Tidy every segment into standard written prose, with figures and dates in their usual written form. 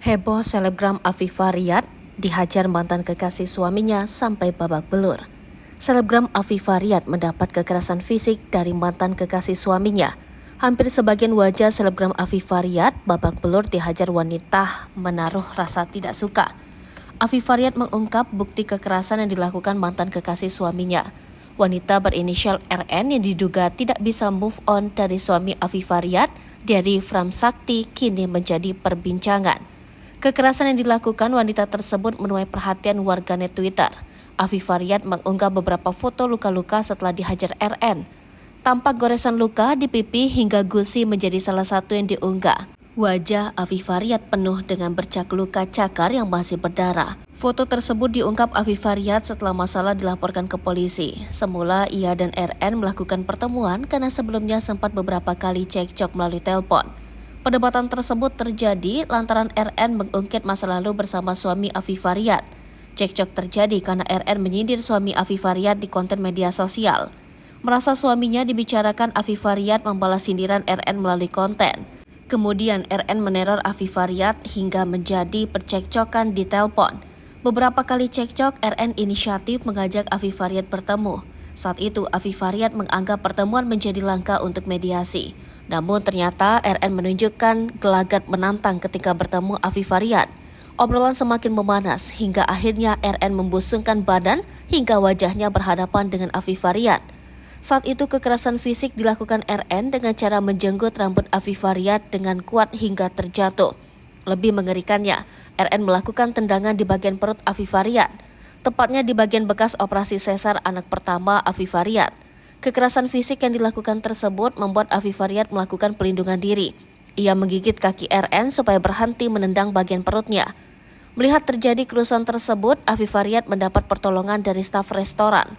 Heboh selebgram Afifa Riyad dihajar mantan kekasih suaminya sampai babak belur. Selebgram Afifa Riyad mendapat kekerasan fisik dari mantan kekasih suaminya. Hampir sebagian wajah selebgram Afifa Riyad babak belur dihajar wanita menaruh rasa tidak suka. Afifa Riyad mengungkap bukti kekerasan yang dilakukan mantan kekasih suaminya. Wanita berinisial RN yang diduga tidak bisa move on dari suami Afifa Riyad, dari Fram Sakti, kini menjadi perbincangan. Kekerasan yang dilakukan wanita tersebut menuai perhatian warganet Twitter. Afifa Riyad mengunggah beberapa foto luka-luka setelah dihajar RN. Tampak goresan luka di pipi hingga gusi menjadi salah satu yang diunggah. Wajah Afifa Riyad penuh dengan bercak luka cakar yang masih berdarah. Foto tersebut diungkap Afifa Riyad setelah masalah dilaporkan ke polisi. Semula ia dan RN melakukan pertemuan karena sebelumnya sempat beberapa kali cekcok melalui telepon. Perdebatan tersebut terjadi lantaran RN mengungkit masa lalu bersama suami Afifa Riyad. Cekcok terjadi karena RN menyindir suami Afifa Riyad di konten media sosial. Merasa suaminya dibicarakan, Afifa Riyad membalas sindiran RN melalui konten. Kemudian RN meneror Afifa Riyad hingga menjadi percekcokan di telepon. Beberapa kali cekcok, RN inisiatif mengajak Afifa Riyad bertemu. Saat itu Afifa Riyad menganggap pertemuan menjadi langkah untuk mediasi. Namun ternyata RN menunjukkan gelagat menantang ketika bertemu Afifa Riyad. Obrolan semakin memanas hingga akhirnya RN membusungkan badan hingga wajahnya berhadapan dengan Afifa Riyad. Saat itu kekerasan fisik dilakukan RN dengan cara menjenggot rambut Afifa Riyad dengan kuat hingga terjatuh. Lebih mengerikannya, RN melakukan tendangan di bagian perut Afifa Riyad, tepatnya di bagian bekas operasi sesar anak pertama Afifa Riyad. Kekerasan fisik yang dilakukan tersebut membuat Afifa Riyad melakukan pelindungan diri. Ia menggigit kaki RN supaya berhenti menendang bagian perutnya. Melihat terjadi kerusuhan tersebut, Afifa Riyad mendapat pertolongan dari staf restoran.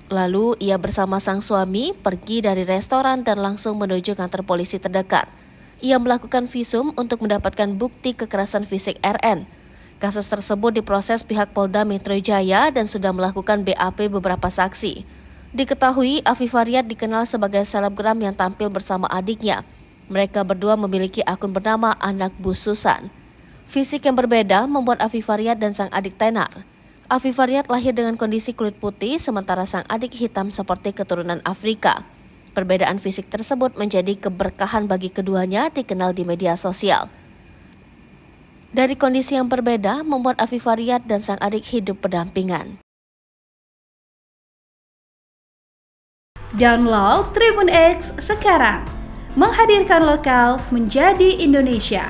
Lalu ia bersama sang suami pergi dari restoran dan langsung menuju kantor polisi terdekat. Ia melakukan visum untuk mendapatkan bukti kekerasan fisik RN. Kasus tersebut diproses pihak Polda Metro Jaya dan sudah melakukan BAP beberapa saksi. Diketahui Afifa Riyad dikenal sebagai selebgram yang tampil bersama adiknya. Mereka berdua memiliki akun bernama Anak Bu Susan. Fisik yang berbeda membuat Afifa Riyad dan sang adik tenar. Afifa Riyad lahir dengan kondisi kulit putih, sementara sang adik hitam seperti keturunan Afrika. Perbedaan fisik tersebut menjadi keberkahan bagi keduanya dikenal di media sosial. Dari kondisi yang berbeda membuat Afifa Riyad dan sang adik hidup berdampingan. Download Tribun X sekarang, menghadirkan lokal menjadi Indonesia.